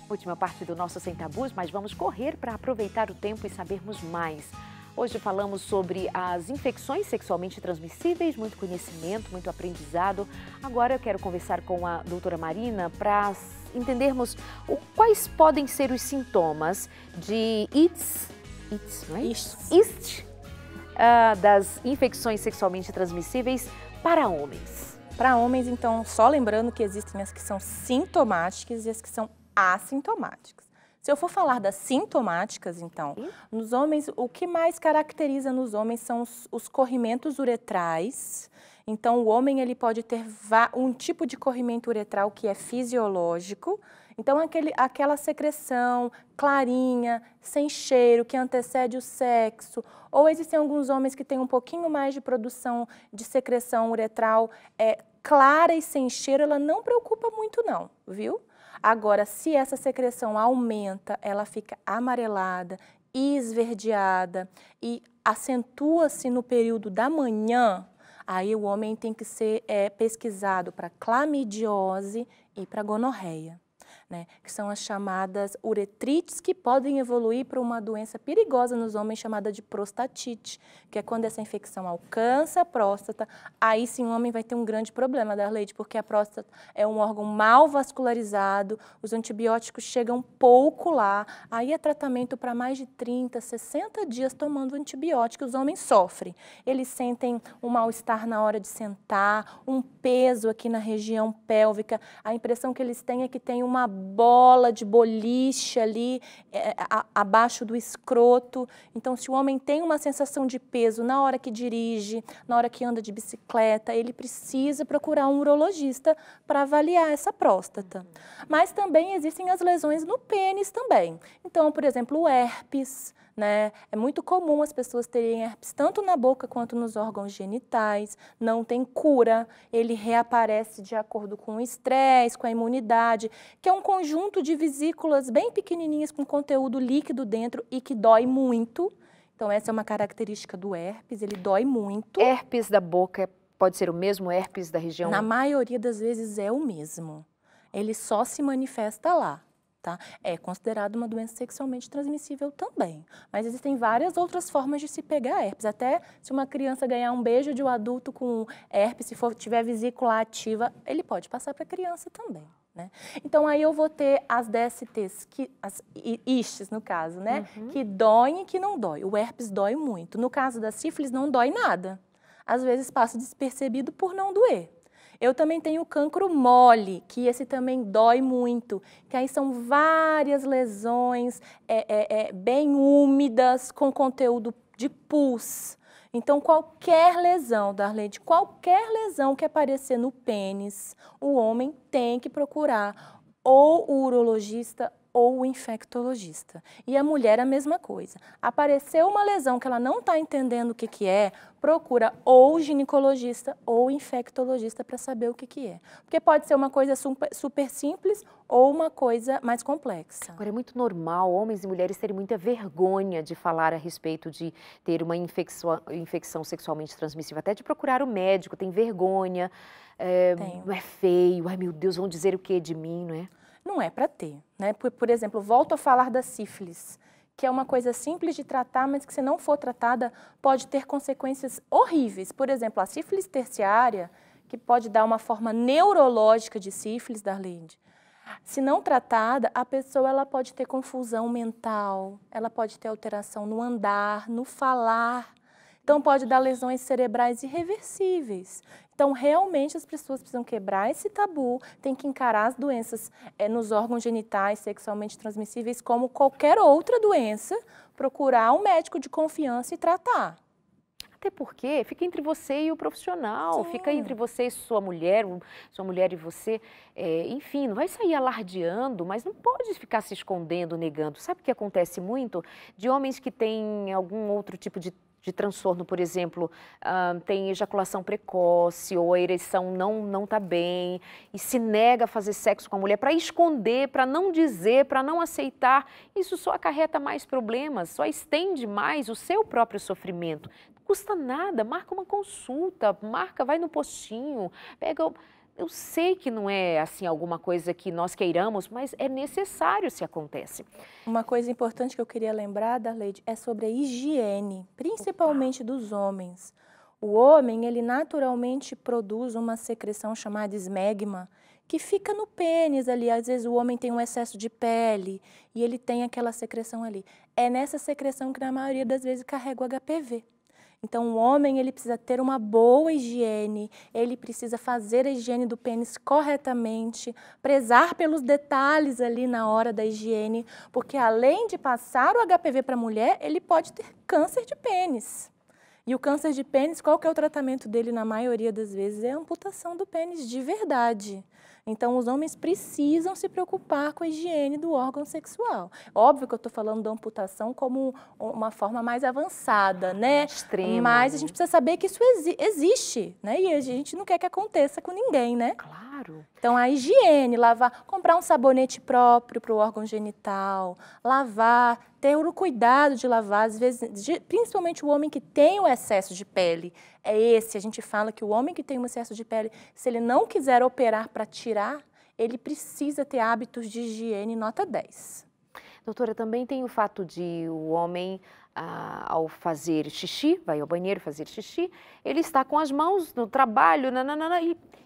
Última parte do nosso Sem Tabus, mas vamos correr para aproveitar o tempo e sabermos mais. Hoje falamos sobre as infecções sexualmente transmissíveis, muito conhecimento, muito aprendizado. Agora eu quero conversar com a doutora Marina para entendermos quais podem ser os sintomas de das infecções sexualmente transmissíveis para homens. Para homens, então, só lembrando que existem as que são sintomáticas e as que são assintomáticas. Se eu for falar das sintomáticas, então, nos homens, o que mais caracteriza nos homens são os corrimentos uretrais. Então, o homem ele pode ter um tipo de corrimento uretral que é fisiológico. Então, aquela secreção clarinha, sem cheiro, que antecede o sexo. Ou existem alguns homens que têm um pouquinho mais de produção de secreção uretral clara e sem cheiro, ela não preocupa muito não, viu? Agora, se essa secreção aumenta, ela fica amarelada, esverdeada e acentua-se no período da manhã, aí o homem tem que ser pesquisado para clamidiose e para gonorreia, né? Que são as chamadas uretrites, que podem evoluir para uma doença perigosa nos homens chamada de prostatite, que é quando essa infecção alcança a próstata. Aí sim o homem vai ter um grande problema, Darleide, porque a próstata é um órgão mal vascularizado, os antibióticos chegam pouco lá, aí é tratamento para mais de 30, 60 dias tomando antibiótico, os homens sofrem. Eles sentem um mal-estar na hora de sentar, um peso aqui na região pélvica, a impressão que eles têm é que tem uma bola de boliche ali abaixo do escroto. Então, se o homem tem uma sensação de peso na hora que dirige, na hora que anda de bicicleta, ele precisa procurar um urologista para avaliar essa próstata. Mas também existem as lesões no pênis também. Então, por exemplo, o herpes, né? É muito comum as pessoas terem herpes tanto na boca quanto nos órgãos genitais, não tem cura, ele reaparece de acordo com o estresse, com a imunidade, que é um conjunto de vesículas bem pequenininhas com conteúdo líquido dentro e que dói muito. Então essa é uma característica do herpes, ele dói muito. Herpes da boca pode ser o mesmo herpes da região? Na maioria das vezes é o mesmo, ele só se manifesta lá. Tá? É considerado uma doença sexualmente transmissível também, mas existem várias outras formas de se pegar herpes. Até se uma criança ganhar um beijo de um adulto com herpes, se tiver vesícula ativa, ele pode passar para a criança também, né? Então aí eu vou ter as DSTs, as istes no caso, né? Que doem e que não dói. O herpes dói muito. No caso da sífilis não dói nada. Às vezes passa despercebido por não doer. Eu também tenho o cancro mole, que esse também dói muito, que aí são várias lesões bem úmidas, com conteúdo de pus. Então, qualquer lesão, Darleide, qualquer lesão que aparecer no pênis, o homem tem que procurar ou o urologista ou o infectologista. E a mulher a mesma coisa. Apareceu uma lesão que ela não está entendendo o que é, procura ou o ginecologista ou o infectologista para saber o que é. Porque pode ser uma coisa super simples ou uma coisa mais complexa. Agora, é muito normal homens e mulheres terem muita vergonha de falar a respeito de ter uma infecção sexualmente transmissível, até de procurar o médico, tem vergonha, não é feio, ai meu Deus, vão dizer o que de mim, não é? Não é para ter, né? Por exemplo, volto a falar da sífilis, que é uma coisa simples de tratar, mas que se não for tratada pode ter consequências horríveis. Por exemplo, a sífilis terciária, que pode dar uma forma neurológica de sífilis, Darleide. Se não tratada, a pessoa ela pode ter confusão mental, ela pode ter alteração no andar, no falar. Então, pode dar lesões cerebrais irreversíveis. Então, realmente, as pessoas precisam quebrar esse tabu, tem que encarar as doenças nos órgãos genitais sexualmente transmissíveis como qualquer outra doença, procurar um médico de confiança e tratar. Até porque fica entre você e o profissional, Sim. Fica entre você e sua mulher e você, enfim, não vai sair alardeando, mas não pode ficar se escondendo, negando. Sabe o que acontece muito? De homens que têm algum outro tipo de transtorno, por exemplo, tem ejaculação precoce ou a ereção não está bem e se nega a fazer sexo com a mulher para esconder, para não dizer, para não aceitar, isso só acarreta mais problemas, só estende mais o seu próprio sofrimento. Não custa nada, marca uma consulta, vai no postinho, pega Eu sei que não é assim alguma coisa que nós queiramos, mas é necessário se acontece. Uma coisa importante que eu queria lembrar, Darleide, é sobre a higiene, principalmente dos homens. O homem, ele naturalmente produz uma secreção chamada esmegma, que fica no pênis ali. Às vezes o homem tem um excesso de pele e ele tem aquela secreção ali. É nessa secreção que na maioria das vezes carrega o HPV. Então, o homem, ele precisa ter uma boa higiene, ele precisa fazer a higiene do pênis corretamente, prezar pelos detalhes ali na hora da higiene, porque além de passar o HPV para a mulher, ele pode ter câncer de pênis. E o câncer de pênis, qual que é o tratamento dele na maioria das vezes? É a amputação do pênis de verdade. Então, os homens precisam se preocupar com a higiene do órgão sexual. Óbvio que eu estou falando da amputação como uma forma mais avançada, né? Extrema. Mas a gente precisa saber que isso existe, né? E a gente não quer que aconteça com ninguém, né? Claro. Então, a higiene, lavar, comprar um sabonete próprio para o órgão genital, lavar, ter o cuidado de lavar, às vezes, principalmente o homem que tem o excesso de pele. A gente fala que o homem que tem um excesso de pele, se ele não quiser operar para tirar, ele precisa ter hábitos de higiene nota 10. Doutora, também tem o fato de o homem, ao fazer xixi, vai ao banheiro fazer xixi, ele está com as mãos no trabalho,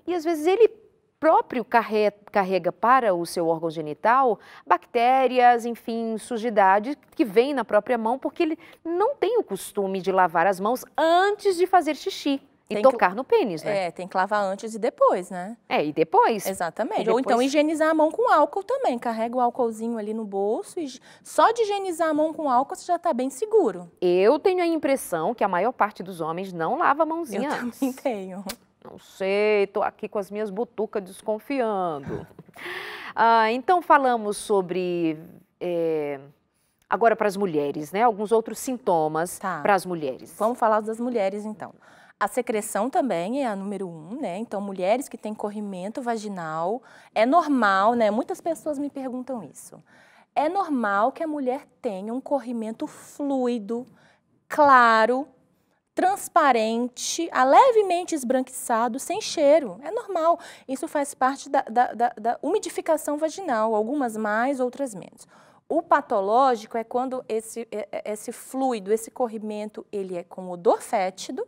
e às vezes ele próprio carrega para o seu órgão genital bactérias, enfim, sujidade que vem na própria mão, porque ele não tem o costume de lavar as mãos antes de fazer xixi. E tocar no pênis, né? Tem que lavar antes e depois, né? E depois. Exatamente. E depois... Ou então higienizar a mão com álcool também. Carrega o álcoolzinho ali no bolso e só de higienizar a mão com álcool você já está bem seguro. Eu tenho a impressão que a maior parte dos homens não lava a mãozinha antes. Eu também tenho. Não sei, estou aqui com as minhas butucas desconfiando. Então falamos sobre... agora para as mulheres, né? Alguns outros sintomas para as mulheres. Vamos falar das mulheres, então. A secreção também é a número 1, né? Então, mulheres que têm corrimento vaginal, é normal, né? Muitas pessoas me perguntam isso. É normal que a mulher tenha um corrimento fluido, claro, transparente, levemente esbranquiçado, sem cheiro. É normal. Isso faz parte da umidificação vaginal, algumas mais, outras menos. O patológico é quando esse fluido, esse corrimento, ele é com odor fétido,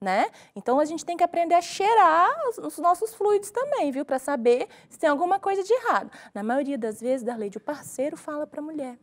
né? Então, a gente tem que aprender a cheirar os nossos fluidos também, viu? Para saber se tem alguma coisa de errado. Na maioria das vezes, Darleide, o parceiro fala para a mulher.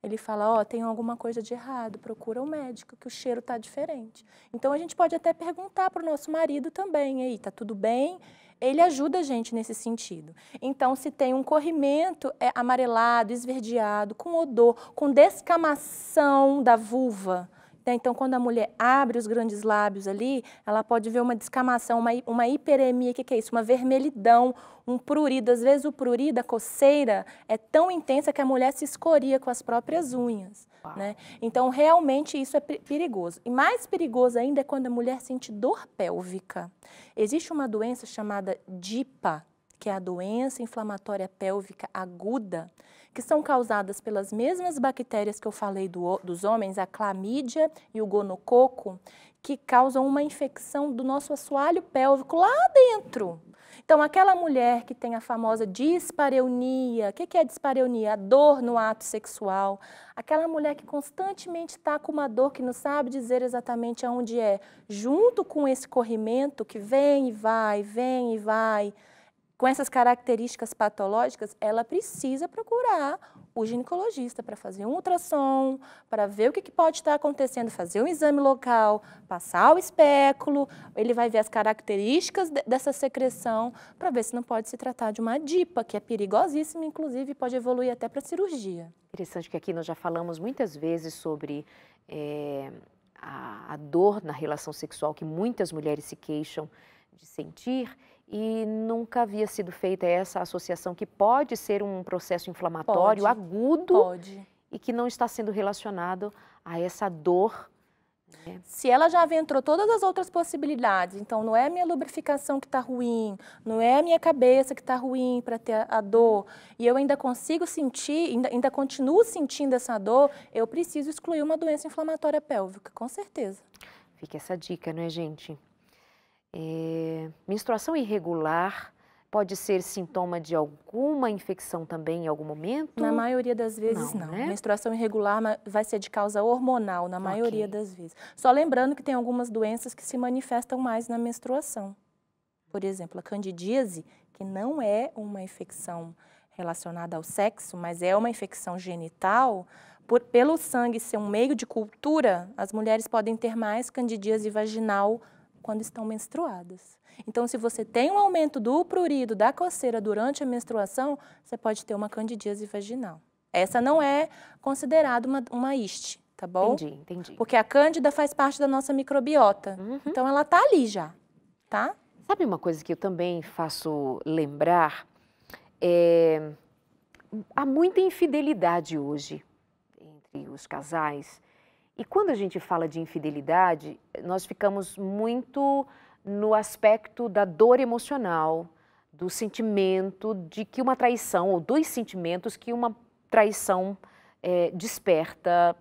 Ele fala, tem alguma coisa de errado, procura um médico, que o cheiro está diferente. Então, a gente pode até perguntar para o nosso marido também, aí, tá tudo bem? Ele ajuda a gente nesse sentido. Então, se tem um corrimento amarelado, esverdeado, com odor, com descamação da vulva, então, quando a mulher abre os grandes lábios ali, ela pode ver uma descamação, uma hiperemia. O que é isso? Uma vermelhidão, um prurido. Às vezes o prurido, a coceira, é tão intensa que a mulher se escoria com as próprias unhas. Né? Então, realmente, isso é perigoso. E mais perigoso ainda é quando a mulher sente dor pélvica. Existe uma doença chamada DIPA, que é a doença inflamatória pélvica aguda, que são causadas pelas mesmas bactérias que eu falei dos homens, a clamídia e o gonococo, que causam uma infecção do nosso assoalho pélvico lá dentro. Então, aquela mulher que tem a famosa dispareunia, o que é a dispareunia? A dor no ato sexual. Aquela mulher que constantemente está com uma dor que não sabe dizer exatamente aonde é, junto com esse corrimento que vem e vai, com essas características patológicas, ela precisa procurar o ginecologista para fazer um ultrassom, para ver o que pode estar acontecendo, fazer um exame local, passar o espéculo, ele vai ver as características dessa secreção para ver se não pode se tratar de uma DIPA, que é perigosíssima, inclusive pode evoluir até para cirurgia. Interessante que aqui nós já falamos muitas vezes sobre a dor na relação sexual que muitas mulheres se queixam de sentir, e nunca havia sido feita essa associação que pode ser um processo inflamatório agudo e que não está sendo relacionado a essa dor. Né? Se ela já aventrou todas as outras possibilidades, então não é a minha lubrificação que está ruim, não é a minha cabeça que está ruim para ter a dor, e eu ainda consigo sentir, ainda continuo sentindo essa dor, eu preciso excluir uma doença inflamatória pélvica, com certeza. Fica essa dica, né, gente? Menstruação irregular pode ser sintoma de alguma infecção também em algum momento? Na maioria das vezes, não. Né? Menstruação irregular vai ser de causa hormonal, na maioria das vezes. Só lembrando que tem algumas doenças que se manifestam mais na menstruação. Por exemplo, a candidíase, que não é uma infecção relacionada ao sexo, mas é uma infecção genital, pelo sangue ser um meio de cultura, as mulheres podem ter mais candidíase vaginal quando estão menstruadas. Então, se você tem um aumento do prurido, da coceira durante a menstruação, você pode ter uma candidíase vaginal. Essa não é considerada uma IST, tá bom? Entendi. Porque a cândida faz parte da nossa microbiota. Então, ela tá ali já, tá? Sabe uma coisa que eu também faço lembrar? Há muita infidelidade hoje entre os casais. E quando a gente fala de infidelidade, nós ficamos muito no aspecto da dor emocional, do sentimento de que uma traição, ou dos sentimentos que uma traição desperta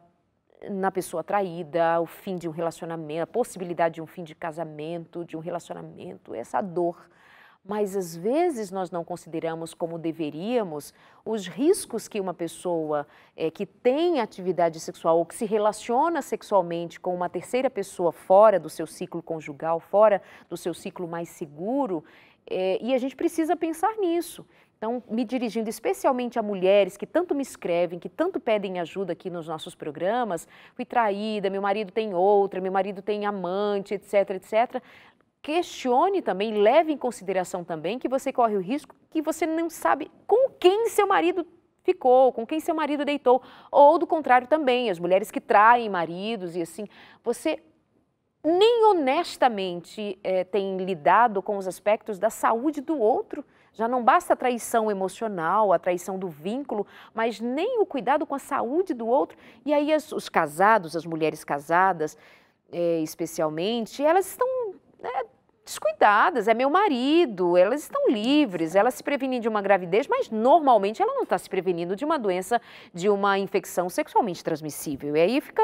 na pessoa traída, o fim de um relacionamento, a possibilidade de um fim de casamento, de um relacionamento, essa dor. Mas às vezes nós não consideramos como deveríamos os riscos que uma pessoa que tem atividade sexual ou que se relaciona sexualmente com uma terceira pessoa fora do seu ciclo conjugal, fora do seu ciclo mais seguro, e a gente precisa pensar nisso. Então, me dirigindo especialmente a mulheres que tanto me escrevem, que tanto pedem ajuda aqui nos nossos programas, fui traída, meu marido tem outra, meu marido tem amante, etc, etc. Questione também, leve em consideração também que você corre o risco que você não sabe com quem seu marido ficou, com quem seu marido deitou, ou do contrário também, as mulheres que traem maridos e assim, você nem honestamente tem lidado com os aspectos da saúde do outro. Já não basta a traição emocional, a traição do vínculo, mas nem o cuidado com a saúde do outro. E aí os casados, as mulheres casadas, especialmente, elas estão descuidadas, é meu marido, elas estão livres, elas se previnem de uma gravidez, mas normalmente ela não está se prevenindo de uma doença, de uma infecção sexualmente transmissível. E aí fica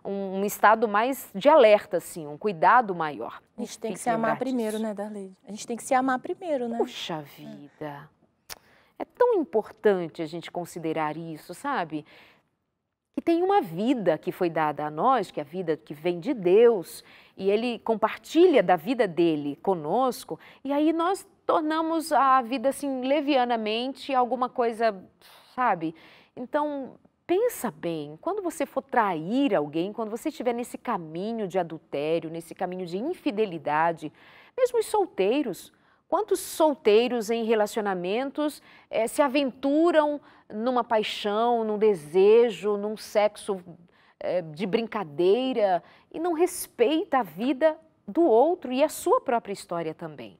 um estado mais de alerta, assim, um cuidado maior. A gente tem que se amar primeiro, né, Darley? A gente tem que se amar primeiro, né? Puxa vida! É tão importante a gente considerar isso, sabe? Que tem uma vida que foi dada a nós, que é a vida que vem de Deus, e Ele compartilha da vida dele conosco, e aí nós tornamos a vida assim, levianamente, alguma coisa, sabe? Então, pensa bem, quando você for trair alguém, quando você estiver nesse caminho de adultério, nesse caminho de infidelidade, mesmo os solteiros, quantos solteiros em relacionamentos se aventuram numa paixão, num desejo, num sexo de brincadeira e não respeita a vida do outro e a sua própria história também?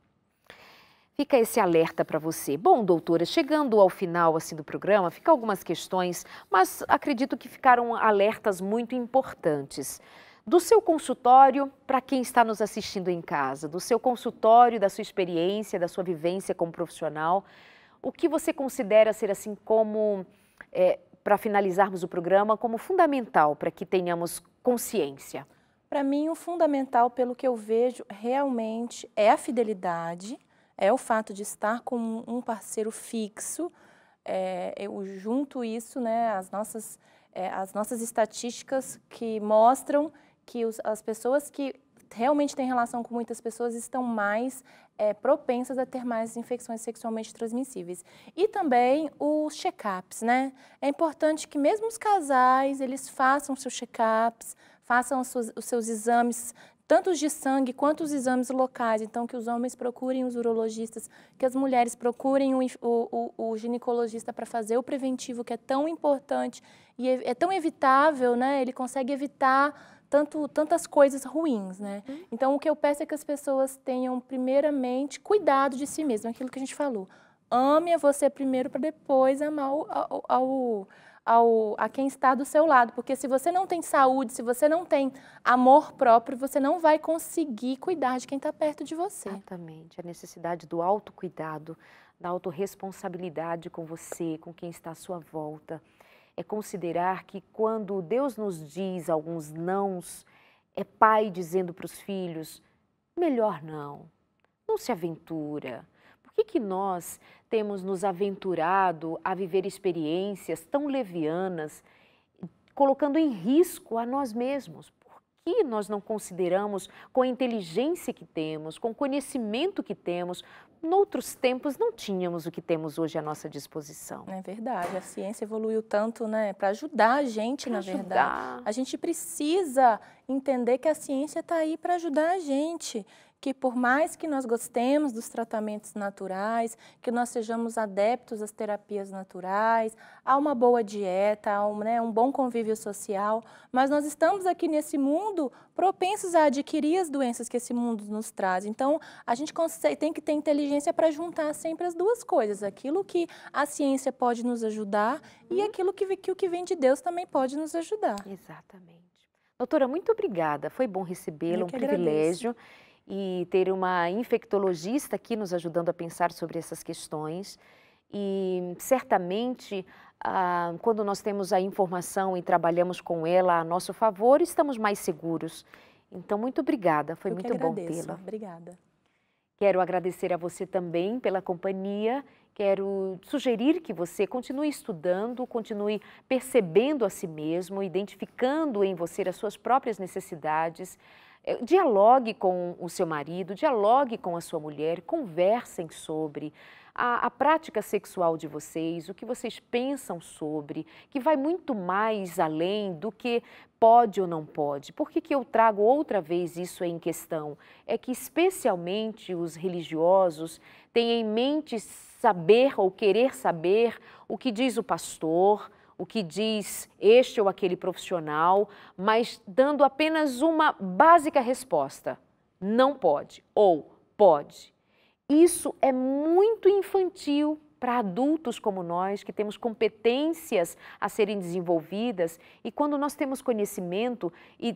Fica esse alerta para você. Bom, doutora, chegando ao final assim, do programa, ficam algumas questões, mas acredito que ficaram alertas muito importantes. Do seu consultório, para quem está nos assistindo em casa, do seu consultório, da sua experiência, da sua vivência como profissional, o que você considera ser assim como, para finalizarmos o programa, como fundamental para que tenhamos consciência? Para mim, o fundamental, pelo que eu vejo, realmente é a fidelidade, é o fato de estar com um parceiro fixo. Eu junto isso, né, as nossas estatísticas que mostram que as pessoas que realmente têm relação com muitas pessoas estão mais propensas a ter mais infecções sexualmente transmissíveis. E também os check-ups, né? É importante que mesmo os casais, eles façam seus check-ups, façam os seus exames, tanto os de sangue quanto os exames locais. Então, que os homens procurem os urologistas, que as mulheres procurem o ginecologista para fazer o preventivo, que é tão importante e é tão evitável, né? Ele consegue evitar tantas coisas ruins, né? Então, o que eu peço é que as pessoas tenham, primeiramente, cuidado de si mesmas, aquilo que a gente falou. Ame a você primeiro para depois amar a quem está do seu lado. Porque se você não tem saúde, se você não tem amor próprio, você não vai conseguir cuidar de quem está perto de você. Exatamente. A necessidade do autocuidado, da autorresponsabilidade com você, com quem está à sua volta. É considerar que quando Deus nos diz alguns nãos, é pai dizendo para os filhos, melhor não se aventura, Por que nós temos nos aventurado a viver experiências tão levianas, colocando em risco a nós mesmos? Por que nós não consideramos, com a inteligência que temos, com o conhecimento que temos, noutros tempos não tínhamos o que temos hoje à nossa disposição? É verdade, a ciência evoluiu tanto, né, para ajudar a gente, na verdade. A gente precisa entender que a ciência está aí para ajudar a gente. Que por mais que nós gostemos dos tratamentos naturais, que nós sejamos adeptos às terapias naturais, há uma boa dieta, há um bom convívio social, mas nós estamos aqui nesse mundo propensos a adquirir as doenças que esse mundo nos traz. Então, a gente tem que ter inteligência para juntar sempre as duas coisas, aquilo que a ciência pode nos ajudar e aquilo que o que vem de Deus também pode nos ajudar. Exatamente. Doutora, muito obrigada, foi bom recebê-la, um privilégio. E ter uma infectologista aqui nos ajudando a pensar sobre essas questões. E certamente, quando nós temos a informação e trabalhamos com ela a nosso favor, estamos mais seguros. Então, muito obrigada, foi muito bom tê-la. Obrigada. Quero agradecer a você também pela companhia. Quero sugerir que você continue estudando, continue percebendo a si mesmo, identificando em você as suas próprias necessidades. Dialogue com o seu marido, dialogue com a sua mulher, conversem sobre a prática sexual de vocês, o que vocês pensam sobre, que vai muito mais além do que pode ou não pode. Por que eu trago outra vez isso em questão? É que especialmente os religiosos têm em mente saber ou querer saber o que diz o pastor, o que diz este ou aquele profissional, mas dando apenas uma básica resposta. Não pode ou pode. Isso é muito infantil para adultos como nós, que temos competências a serem desenvolvidas, e quando nós temos conhecimento e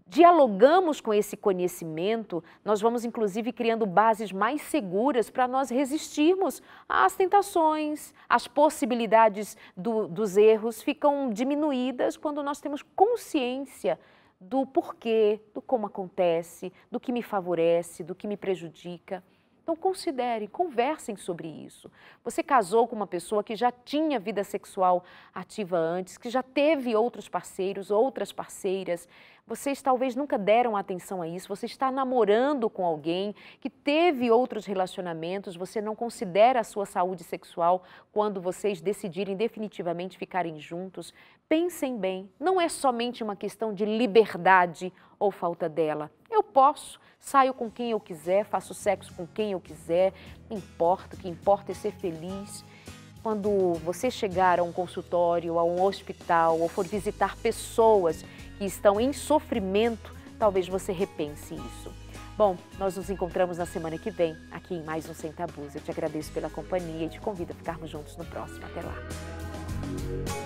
dialogamos com esse conhecimento, nós vamos inclusive criando bases mais seguras para nós resistirmos às tentações, as possibilidades dos erros ficam diminuídas quando nós temos consciência do porquê, do como acontece, do que me favorece, do que me prejudica. Então considerem, conversem sobre isso. Você casou com uma pessoa que já tinha vida sexual ativa antes, que já teve outros parceiros, outras parceiras. Vocês talvez nunca deram atenção a isso. Você está namorando com alguém que teve outros relacionamentos. Você não considera a sua saúde sexual quando vocês decidirem definitivamente ficarem juntos. Pensem bem, não é somente uma questão de liberdade ou falta dela. Eu posso, saio com quem eu quiser, faço sexo com quem eu quiser, não importa, o que importa é ser feliz. Quando você chegar a um consultório, a um hospital, ou for visitar pessoas que estão em sofrimento, talvez você repense isso. Bom, nós nos encontramos na semana que vem, aqui em mais um Sem Tabus. Eu te agradeço pela companhia e te convido a ficarmos juntos no próximo. Até lá.